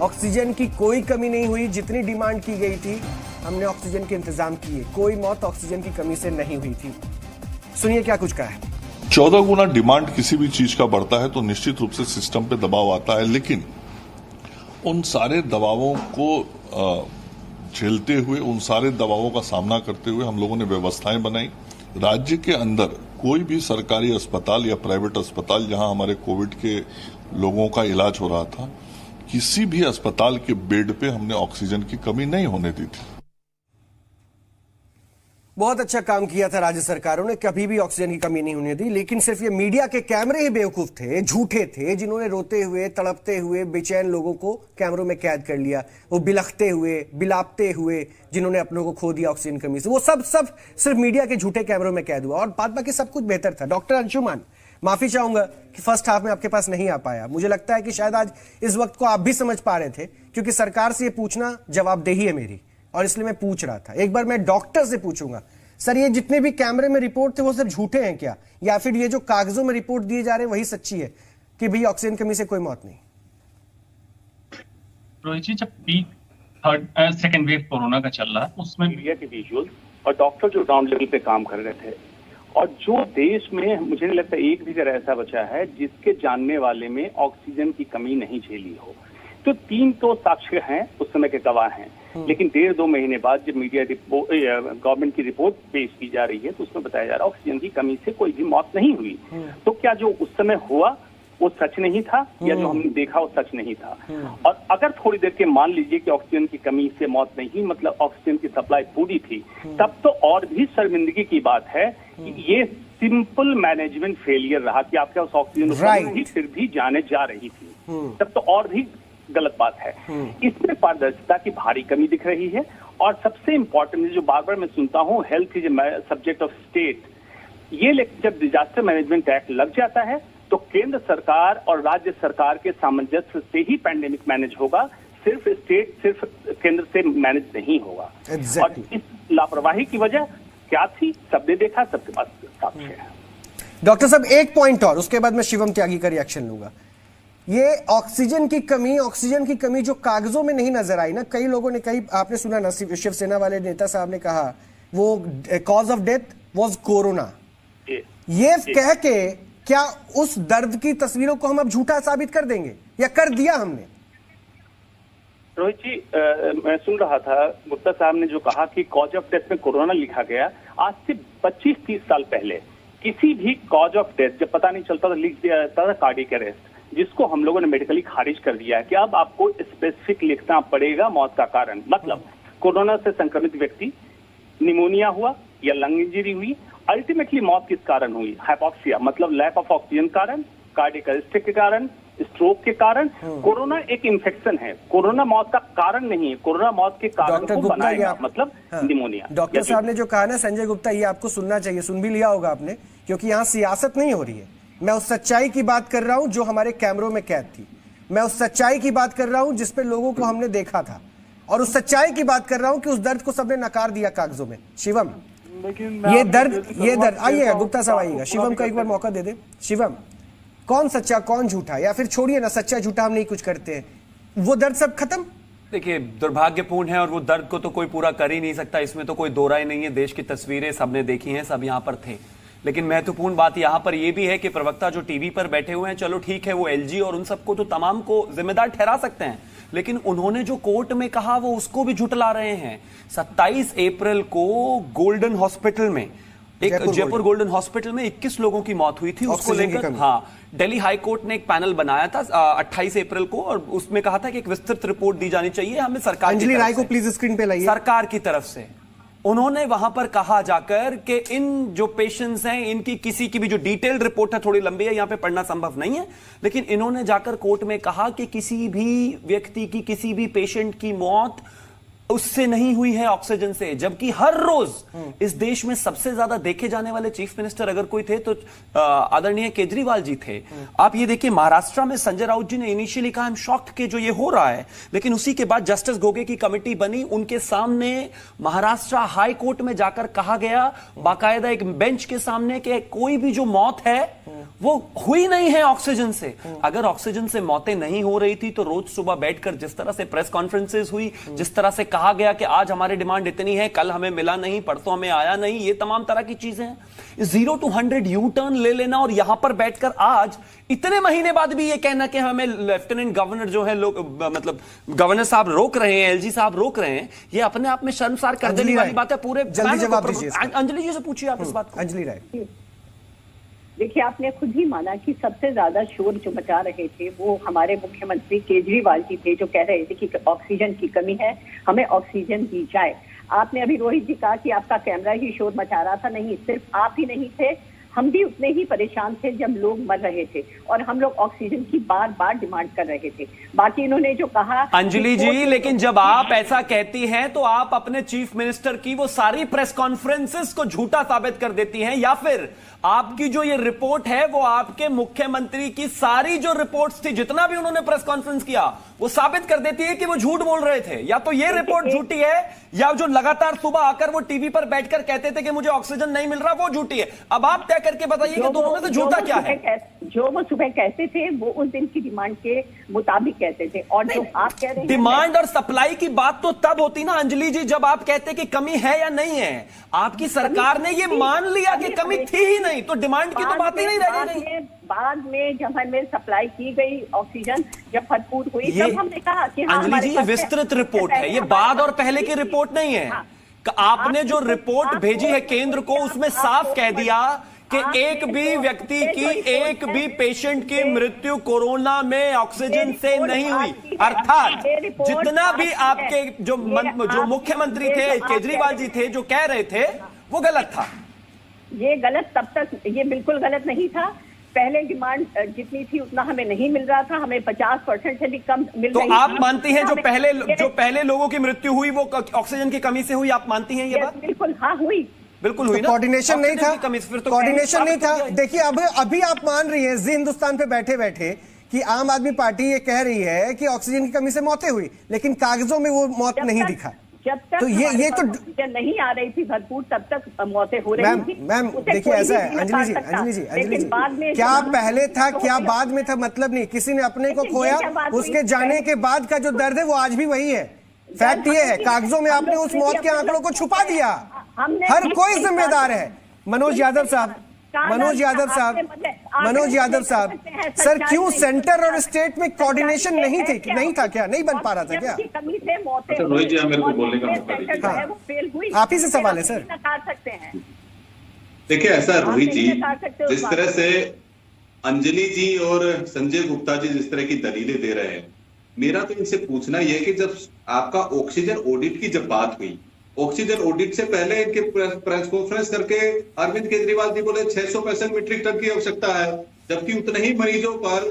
Oxygen की कोई कमी नहीं हुई, जितनी डिमांड की गई थी हमने ऑक्सीजन के इंतजाम किए, कोई मौत ऑक्सीजन की कमी से नहीं हुई थी। सुनिए क्या कुछ कहा है। 14 गुना डिमांड किसी भी चीज का बढ़ता है तो निश्चित रूप से सिस्टम पे दबाव आता है, लेकिन उन सारे दबावों को झेलते हुए, उन सारे दबावों का सामना करते हुए हम लोगों ने व्यवस्थाएं बनाई। राज्य के अंदर कोई भी सरकारी अस्पताल या प्राइवेट अस्पताल जहां हमारे कोविड के लोगों का इलाज हो रहा था, किसी भी अस्पताल के बेड पे हमने ऑक्सीजन की कमी नहीं होने दी थी। बहुत अच्छा काम किया था राज्य सरकारों ने, कभी भी ऑक्सीजन की कमी नहीं होने दी। लेकिन सिर्फ ये मीडिया के कैमरे ही बेवकूफ थे, झूठे थे, जिन्होंने रोते हुए, तड़पते हुए, बेचैन लोगों को कैमरों में कैद कर लिया। वो बिलखते हुए, बिलापते हुए, जिन्होंने अपनों को खो दिया ऑक्सीजन कमी से, वो सब सिर्फ मीडिया के झूठे कैमरों में कैद हुआ। और बाद बाकी सब कुछ बेहतर था। डॉक्टर अंशुमान, माफी चाहूंगा कि फर्स्ट हाफ में आपके पास नहीं आ पाया। मुझे लगता है कि शायद आज इस वक्त को आप भी समझ पा रहे थे, क्योंकि सरकार से ये पूछना जवाबदेही है मेरी, और इसलिए मैं पूछ रहा था। एक बार मैं डॉक्टर से पूछूंगा, सर ये जितने भी कैमरे में रिपोर्ट थे वो सब झूठे हैं क्या, या फिर ये जो कागजों में रिपोर्ट दिए जा रहे हैं वही सच्ची है कि भाई ऑक्सीजन कमी से कोई मौत नहीं? रोहित जी, जब पीक सेकेंड वेव कोरोना का चल रहा है उसमें मीडिया के विजुअल और डॉक्टर जो ग्राउंड लेवल पे काम कर रहे थे, और जो देश में मुझे नहीं लगता एक भी जगह ऐसा बचा है जिसके जानने वाले में ऑक्सीजन की कमी नहीं झेली हो। तो 3 तो साक्ष्य हैं, उस समय के गवाह हैं। लेकिन 1.5-2 महीने बाद जब मीडिया गवर्नमेंट की रिपोर्ट पेश की जा रही है तो उसमें बताया जा रहा है ऑक्सीजन की कमी से कोई भी मौत नहीं हुई। तो क्या जो उस समय हुआ वो सच नहीं था, या जो हमने देखा वो सच नहीं था? और अगर थोड़ी देर के मान लीजिए कि ऑक्सीजन की कमी से मौत नहीं, मतलब ऑक्सीजन की सप्लाई पूरी थी, तब तो और भी शर्मिंदगी की बात है कि ये सिंपल मैनेजमेंट फेलियर रहा कि आपके पास ऑक्सीजन फिर भी जाने जा रही थी, तब तो और भी गलत बात है। इसमें पारदर्शिता की भारी कमी दिख रही है। और सबसे इंपॉर्टेंट जो बार बार मैं सुनता हूँ, health is subject of state, ये जब डिजास्टर मैनेजमेंट एक्ट लग जाता है तो केंद्र सरकार और राज्य सरकार के सामंजस्य से ही पैंडेमिक मैनेज होगा, सिर्फ केंद्र से मैनेज नहीं होगा। और इस लापरवाही की वजह क्या थी, सबने देखा, सबके पास साक्ष्य है। डॉक्टर साहब एक पॉइंट और, उसके बाद मैं शिवम त्यागी का रिएक्शन लूंगा। ये ऑक्सीजन की कमी जो कागजों में नहीं नजर आई ना, कई लोगों ने, कई आपने सुना ना, शिवसेना वाले नेता साहब ने कहा वो cause of death was corona. ये कह के क्या उस दर्द की तस्वीरों को हम अब झूठा साबित कर देंगे, या कर दिया हमने? रोहित जी, मैं सुन रहा था गुप्ता साहब ने जो कहा कि कॉज ऑफ डेथ में कोरोना लिखा गया। आज से 25-30 साल पहले किसी भी कॉज ऑफ डेथ जब पता नहीं चलता था, लिख दिया जाता था कार्डियक अरेस्ट, जिसको हम लोगों ने मेडिकली खारिज कर दिया है कि अब आपको स्पेसिफिक लिखना पड़ेगा मौत का कारण। मतलब कोरोना से संक्रमित व्यक्ति, निमोनिया हुआ या लंग इंजरी हुई, अल्टीमेटली मौत किस कारण हुई? हाइपोक्सिया, मतलब लैक ऑफ ऑक्सीजन कारण, कार्डियक अरेस्ट के कारण, स्ट्रोक के कारण। कोरोना एक इन्फेक्शन है, कोरोना मौत का कारण नहीं है, कोरोना मौत के कारण को बनाएगा, मतलब निमोनिया। डॉक्टर साहब ने जो कहा ना संजय गुप्ता, ये आपको सुनना चाहिए, सुन भी लिया होगा आपने, क्योंकि यहाँ सियासत नहीं हो रही है। मैं उस सच्चाई की बात कर रहा हूं जो हमारे कैमरों में कैद थी। मैं उस सच्चाई की बात कर रहा हूं जिसपे लोगों को हमने देखा था, और उस सच्चाई की बात कर रहा हूं कि उस दर्द को सबने नकार दिया कागजों में। शिवम, ये दर्द आइएगा, गुप्ता साहब आइएगा, शिवम का एक बार मौका दे दे। शिवम, कौन सच्चा कौन झूठा, या फिर छोड़िए ना, सच्चा झूठा हम नहीं कुछ करते हैं, वो दर्द सब खत्म? देखिए, दुर्भाग्यपूर्ण है और वो दर्द को तो कोई पूरा कर ही नहीं सकता, इसमें तो कोई दो राय नहीं है। देश की तस्वीरें सबने देखी हैं, सब यहां पर थे। लेकिन महत्वपूर्ण बात यहां पर यह भी है कि प्रवक्ता जो टीवी पर बैठे हुए हैं, चलो ठीक है, वो एलजी और उन सबको तो तमाम को जिम्मेदार ठहरा सकते हैं, लेकिन उन्होंने जो कोर्ट में कहा वो उसको भी झुठला रहे हैं। 27 अप्रैल को गोल्डन हॉस्पिटल में, एक जयपुर गोल्डन हॉस्पिटल में 21 लोगों की मौत हुई थी। उसको लेकर दिल्ली हाई कोर्ट ने एक पैनल बनाया था 28 अप्रैल को, और उसमें कहा था कि एक विस्तृत रिपोर्ट दी जानी चाहिए हमें सरकार अंजलि राय को प्लीज स्क्रीन पे लाइए, सरकार की तरफ से। उन्होंने वहां पर कहा जाकर कि इन जो पेशेंट्स हैं, इनकी किसी की भी जो डिटेल्ड रिपोर्ट है, थोड़ी लंबी है, यहां पे पढ़ना संभव नहीं है, लेकिन इन्होंने जाकर कोर्ट में कहा कि किसी भी व्यक्ति की, किसी भी पेशेंट की मौत उससे नहीं हुई है, ऑक्सीजन से। जबकि हर रोज इस देश में सबसे ज्यादा देखे जाने वाले चीफ मिनिस्टर अगर कोई थे तो आदरणीय केजरीवाल जी थे। आप ये देखिए, महाराष्ट्र में संजय राउत जी ने इनिशियली कहा हम शॉक्ड के जो ये हो रहा है, लेकिन उसी के बाद जस्टिस गोगे की कमेटी बनी, उनके सामने महाराष्ट्र हाई कोर्ट में जाकर कहा गया बाकायदा एक बेंच के सामने कि कोई भी जो मौत है वो हुई नहीं है ऑक्सीजन से। अगर ऑक्सीजन से मौतें नहीं हो रही थी तो रोज सुबह बैठकर जिस तरह से प्रेस कॉन्फ्रेंसेस हुई, जिस तरह से कहा गया कि आज हमारी डिमांड इतनी है, कल हमें मिला नहीं, परसों हमें आया नहीं, ये तमाम तरह की चीजें हैं। 0 to 100 यू टर्न ले लेना और यहां पर बैठकर आज इतने महीने बाद भी ये कहना कि हमें लेफ्टिनेंट गवर्नर जो है लोग मतलब गवर्नर साहब रोक रहे हैं, एलजी साहब रोक रहे हैं, ये अपने आप में शर्मसार कर देने वाली बात है। पूरे जल्दी जवाब दीजिए। अंजलि जी से पूछिए आप इस बात को। अंजलि राय, देखिए, आपने खुद ही माना कि सबसे ज्यादा शोर जो मचा रहे थे वो हमारे मुख्यमंत्री केजरीवाल जी थे, जो कह रहे थे कि ऑक्सीजन की कमी है, हमें ऑक्सीजन दी जाए। आपने अभी रोहित जी कहा कि आपका कैमरा ही शोर मचा रहा था। नहीं, सिर्फ आप ही नहीं थे, हम भी उतने ही परेशान थे जब लोग मर रहे थे और हम लोग ऑक्सीजन की बार बार डिमांड कर रहे थे। बाकी इन्होंने जो कहा अंजलि जी, लेकिन जब आप ऐसा कहती हैं तो आप अपने चीफ मिनिस्टर की वो सारी प्रेस कॉन्फ्रेंसेस को झूठा साबित कर देती हैं, या फिर आपकी जो ये रिपोर्ट है वो आपके मुख्यमंत्री की सारी जो रिपोर्ट्स थी, जितना भी उन्होंने प्रेस कॉन्फ्रेंस किया, वो साबित कर देती है कि वो झूठ बोल रहे थे। या तो ये रिपोर्ट झूठी है, या जो लगातार सुबह आकर वो टीवी पर बैठकर कहते थे कि मुझे ऑक्सीजन नहीं मिल रहा, वो झूठी है। अब आप तय करके बताइए कि दोनों में से झूठा क्या है। जो वो सुबह कहते थे वो उस दिन की डिमांड के मुताबिक कहते थे, और जो आप कह रहे हैं डिमांड और सप्लाई की बात तो तब होती ना अंजलि जी जब आप कहते कि कमी है या नहीं है। आपकी सरकार ने ये मान लिया कि कमी थी ही नहीं, तो डिमांड की तो बात ही नहीं रह गई। बाद में जब हमें सप्लाई की गई ऑक्सीजन, जब भरपूर हुई, तब हमने कहा कि अंजलि जी ये विस्तृत रिपोर्ट है, ये बाद और पहले की रिपोर्ट नहीं है। आपने जो रिपोर्ट भेजी है केंद्र को, उसमें साफ कह दिया कि एक भी व्यक्ति की, एक भी पेशेंट की मृत्यु कोरोना में ऑक्सीजन से नहीं हुई। अर्थात जितना भी आपके जो मुख्यमंत्री थे केजरीवाल जी थे जो कह रहे थे वो गलत था। ये गलत तब तक, ये बिल्कुल गलत नहीं था। पहले डिमांड जितनी थी उतना हमें नहीं मिल रहा था, हमें 50% से भी कम मिल रही थी। तो आप मानती हैं जो पहले लोगों की मृत्यु हुई वो ऑक्सीजन की कमी से हुई, आप मानती हैं ये बात? बिल्कुल, हाँ हुई, बिल्कुल हुई ना। कोऑर्डिनेशन नहीं था, कोऑर्डिनेशन नहीं था। तो देखिए अभी आप मान रही हैं जी हिंदुस्तान पे बैठे बैठे कि आम आदमी पार्टी ये कह रही है कि ऑक्सीजन की कमी से मौतें हुई, लेकिन कागजों में वो मौत नहीं दिखा। जब तक तो ये तो नहीं आ रही थी भरपूर, तब तक मौतें हो रही थी। मैम देखिए ऐसा है अंजलि जी, क्या पहले था क्या बाद में था मतलब नहीं, किसी ने अपने को खोया, उसके जाने के बाद का जो दर्द है वो आज भी वही है। फैक्ट ये है, कागजों में आपने उस मौत के आंकड़ों को छुपा दिया। हर कोई जिम्मेदार है। मनोज यादव साहब, मनोज यादव साहब, सर क्यों सेंटर और स्टेट में कोऑर्डिनेशन नहीं था क्या, नहीं बन पा रहा था क्या? रोहित जी, मेरे को बोलने का मौका दीजिए। आप ही से सवाल है सर। देखिए ऐसा रोहित जी, जिस तरह से अंजलि जी और संजय गुप्ता जी जिस तरह की दलीलें दे रहे हैं, मेरा तो इनसे पूछना यह है कि जब आपका ऑक्सीजन ऑडिट की जब बात हुई, ऑक्सीजन ऑडिट से पहले इनके प्रेस कॉन्फ्रेंस करके अरविंद केजरीवाल जी बोले 665 मीट्रिक टन की आवश्यकता है, जबकि उतने ही मरीजों पर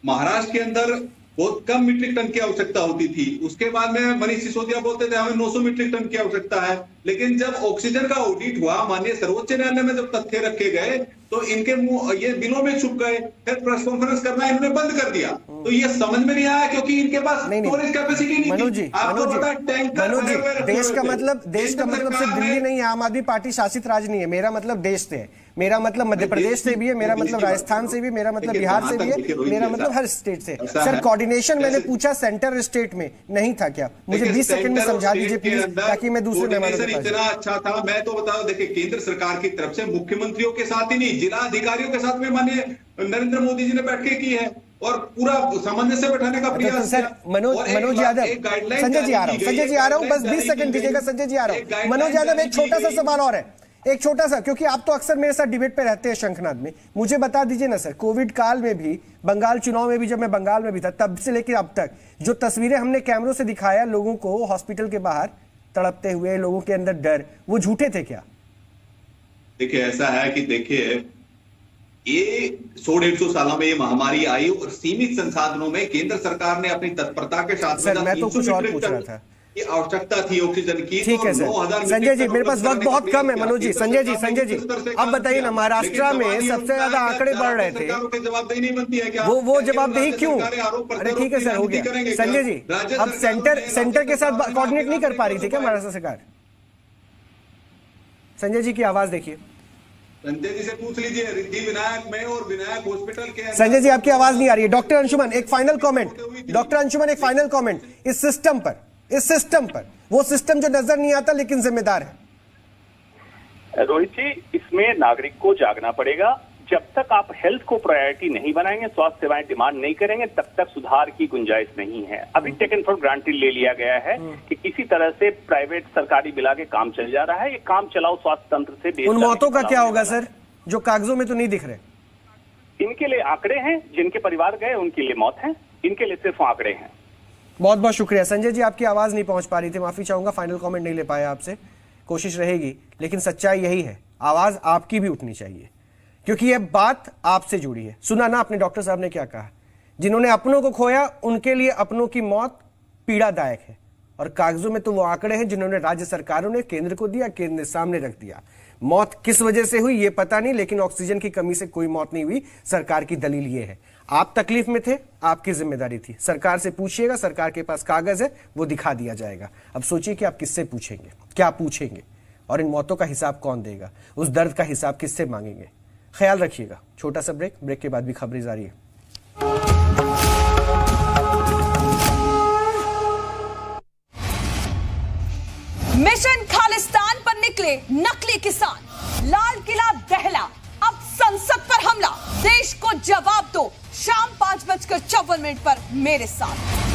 महाराष्ट्र के अंदर बहुत कम मीट्रिक टन की आवश्यकता होती थी। उसके बाद में मनीष सिसोदिया बोलते थे हमें 900 मीट्रिक टन की आवश्यकता है। लेकिन जब ऑक्सीजन का ऑडिट हुआ, माननीय सर्वोच्च न्यायालय में जब तथ्य रखे गए तो इनके मुंह ये दिलों में छुप गए, फिर प्रेस कॉन्फ्रेंस करना इन्होंने बंद कर दिया। तो ये समझ में नहीं आया क्योंकि इनके पास स्टोरेज कैपेसिटी नहीं थी। आपको पता है टैंकर, देश का मतलब सिर्फ दिल्ली नहीं है, आम आदमी पार्टी शासित राज्य नहीं है। मेरा मतलब देश से है, मेरा मतलब मध्य प्रदेश से भी है, मेरा मतलब राजस्थान से भी, मेरा मतलब बिहार से भी है, मेरा मतलब हर स्टेट से। सर कोऑर्डिनेशन मैंने पूछा सेंटर स्टेट में नहीं था क्या? मुझे 20 सेकंड में समझा दीजिए प्लीज, ताकि मैं दूसरे मेहमानों के पास। इतना अच्छा था, मैं तो बता दूं, देखिए केंद्र सरकार की तरफ से मुख्यमंत्रियों के साथ ही नहीं, जिला अधिकारियों के साथ में माननीय नरेंद्र मोदी जी ने बैठकें की है और पूरा सामंजस्य बैठाने का प्रयास किया। मनोज यादव, संजय जी आ रहा हूं, बस 20 सेकंड दीजिएगा। संजय जी आ रहा हूं। मनोज यादव, एक छोटा सा सवाल और है, एक छोटा सा, क्योंकि आप तो अक्सर मेरे साथ डिबेट पे रहते हैं शंखनाद में। मुझे बता दीजिए ना सर, कोविड काल में भी, बंगाल चुनाव में भी, जब मैं बंगाल में भी था तब से लेकर अब तक जो तस्वीरें हमने कैमरों से दिखाया लोगों को हॉस्पिटल के बाहर तड़पते हुए, लोगों के अंदर डर, वो झूठे थे क्या? देखिए ऐसा है कि देखिए ये 100-150 सालों में ये महामारी आई और सीमित संसाधनों में केंद्र सरकार ने अपनी तत्परता के साथ सर मैं तो कुछ और पूछ रहा था। की आवश्यकता थी ऑक्सीजन की। ठीक है सर। संजय जी मेरे पास वक्त बहुत कम है। मनोज जी, संजय जी अब बताइए ना, महाराष्ट्र में सबसे ज्यादा आंकड़े बढ़ रहे थे, जवाबदेही नहीं बनती है क्या? वो जवाबदेही क्यों? अरे ठीक है सर, हो गया। संजय जी अब सेंटर के साथ कोऑर्डिनेट नहीं कर पा रही थी क्या महाराष्ट्र सरकार? संजय जी की आवाज देखिए। संजय जी से पूछ लीजिए, रिद्धि विनायक में और विनायक हॉस्पिटल के। संजय जी आपकी आवाज नहीं आ रही है। डॉक्टर अंशुमन एक फाइनल कमेंट, डॉक्टर अंशुमन एक फाइनल कमेंट इस सिस्टम पर, वो सिस्टम जो नजर नहीं आता लेकिन जिम्मेदार है। रोहित जी, इसमें नागरिक को जागना पड़ेगा। जब तक आप हेल्थ को प्रायोरिटी नहीं बनाएंगे, स्वास्थ्य सेवाएं डिमांड नहीं करेंगे, तब तक सुधार की गुंजाइश नहीं है। अभी टेकन फॉर ग्रांटेड ले लिया गया है कि किसी तरह से प्राइवेट सरकारी मिला के काम चल जा रहा है। ये काम चलाओ स्वास्थ्य तंत्र से। उन मौतों का क्या होगा सर जो कागजों में तो नहीं दिख रहे? इनके लिए आंकड़े हैं, जिनके परिवार गए उनके लिए मौत है, इनके लिए सिर्फ आंकड़े हैं। बहुत बहुत शुक्रिया संजय जी, आपकी आवाज नहीं पहुंच पा रही थी, माफी चाहूंगा, फाइनल कमेंट नहीं ले पाया आपसे। कोशिश रहेगी, लेकिन सच्चाई यही है, आवाज आपकी भी उठनी चाहिए क्योंकि यह बात आपसे जुड़ी है। सुना ना आपने डॉक्टर साहब ने क्या कहा, जिन्होंने अपनों को खोया उनके लिए अपनों की मौत पीड़ादायक है, और कागजों में तो वो आंकड़े हैं जिन्होंने राज्य सरकारों ने केंद्र को दिया, केंद्र ने सामने रख दिया। मौत किस वजह से हुई ये पता नहीं, लेकिन ऑक्सीजन की कमी से कोई मौत नहीं हुई। सरकार की दलील ये है। आप तकलीफ में थे, आपकी जिम्मेदारी थी, सरकार से पूछिएगा, सरकार के पास कागज है, वो दिखा दिया जाएगा। अब सोचिए कि आप किससे पूछेंगे, क्या पूछेंगे, और इन मौतों का हिसाब कौन देगा, उस दर्द का हिसाब किससे मांगेंगे। ख्याल रखिएगा। छोटा सा ब्रेक के बाद भी खबरें जारी है। मिशन खालिस्तान पर निकले नकली किसान, लाल किला दहला, अब संसद पर हमला। देश को जवाब दो, शाम 5:54 पर मेरे साथ।